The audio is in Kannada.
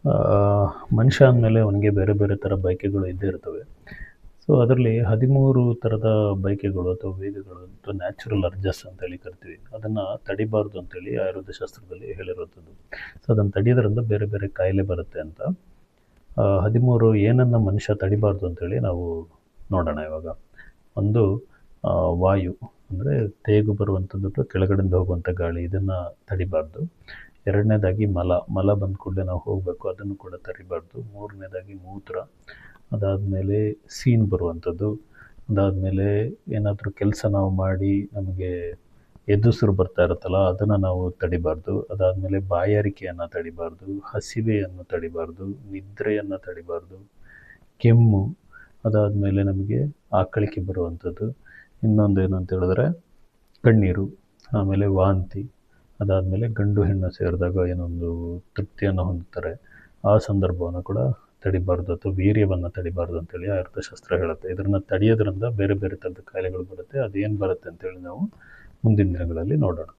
ಆ, ಮನುಷ್ಯ ಅಂದಮೇಲೆ ಅವನಿಗೆ ಬೇರೆ ಬೇರೆ ಥರ ಬಯಕೆಗಳು ಇದ್ದೇ ಇರ್ತವೆ. ಸೊ ಅದರಲ್ಲಿ 13 ಥರದ ಬಯಕೆಗಳು ಅಥವಾ ವೇಗಗಳು ಅಥವಾ ನ್ಯಾಚುರಲ್ ಅರ್ಜಸ್ ಅಂತೇಳಿ ಕರಿತೀವಿ. ಅದನ್ನು ತಡಿಬಾರ್ದು ಅಂತೇಳಿ ಆಯುರ್ವೇದ ಶಾಸ್ತ್ರದಲ್ಲಿ ಹೇಳಿರುವಂಥದ್ದು. ಸೊ ಅದನ್ನು ತಡೆಯೋದ್ರಿಂದ ಬೇರೆ ಬೇರೆ ಕಾಯಿಲೆ ಬರುತ್ತೆ ಅಂತ. 13 ಏನನ್ನು ಮನುಷ್ಯ ತಡಿಬಾರ್ದು ಅಂತೇಳಿ ನಾವು ನೋಡೋಣ ಇವಾಗ. ಒಂದು ವಾಯು, ಅಂದರೆ ತೇಗು ಬರುವಂಥದ್ದು ಅಥವಾ ಕೆಳಗಡೆಯಿಂದ ಹೋಗುವಂಥ ಗಾಳಿ, ಇದನ್ನು ತಡಿಬಾರ್ದು. ಎರಡನೇದಾಗಿ ಮಲ ಬಂದ ಕೂಡಲೇ ನಾವು ಹೋಗಬೇಕು, ಅದನ್ನು ಕೂಡ ತಡಿಬಾರ್ದು. ಮೂರನೇದಾಗಿ ಮೂತ್ರ, ಅದಾದಮೇಲೆ ಸೀನ್ ಬರುವಂಥದ್ದು, ಅದಾದಮೇಲೆ ಏನಾದರೂ ಕೆಲಸ ನಾವು ಮಾಡಿ ನಮಗೆ ಎದುಸಿರು ಬರ್ತಾ ಇರುತ್ತಲ್ಲ ಅದನ್ನು ನಾವು ತಡಿಬಾರ್ದು. ಅದಾದಮೇಲೆ ಬಾಯಾರಿಕೆಯನ್ನು ತಡಿಬಾರ್ದು, ಹಸಿವೆಯನ್ನು ತಡಿಬಾರ್ದು, ನಿದ್ರೆಯನ್ನು ತಡಿಬಾರ್ದು, ಕೆಮ್ಮು, ಅದಾದಮೇಲೆ ನಮಗೆ ಆಕಳಿಕೆ ಬರುವಂಥದ್ದು, ಇನ್ನೊಂದು ಏನು ಅಂತ ಹೇಳಿದ್ರೆ ಕಣ್ಣೀರು, ಆಮೇಲೆ ವಾಂತಿ, ಅದಾದಮೇಲೆ ಗಂಡು ಹೆಣ್ಣು ಸೇರಿದಾಗ ಏನೊಂದು ತೃಪ್ತಿಯನ್ನು ಹೊಂದುತ್ತಾರೆ, ಆ ಸಂದರ್ಭವನ್ನು ಕೂಡ ತಡಿಬಾರ್ದು ಅಥವಾ ವೀರ್ಯವನ್ನು ತಡಿಬಾರ್ದು ಅಂತೇಳಿ ಆಯುರ್ವೇದ ಶಾಸ್ತ್ರ ಹೇಳುತ್ತೆ. ಇದನ್ನು ತಡೆಯೋದ್ರಿಂದ ಬೇರೆ ಬೇರೆ ಥರದ ಕಾಯಿಲೆಗಳು ಬರುತ್ತೆ. ಅದೇನು ಬರುತ್ತೆ ಅಂತೇಳಿ ನಾವು ಮುಂದಿನ ದಿನಗಳಲ್ಲಿ ನೋಡೋಣ.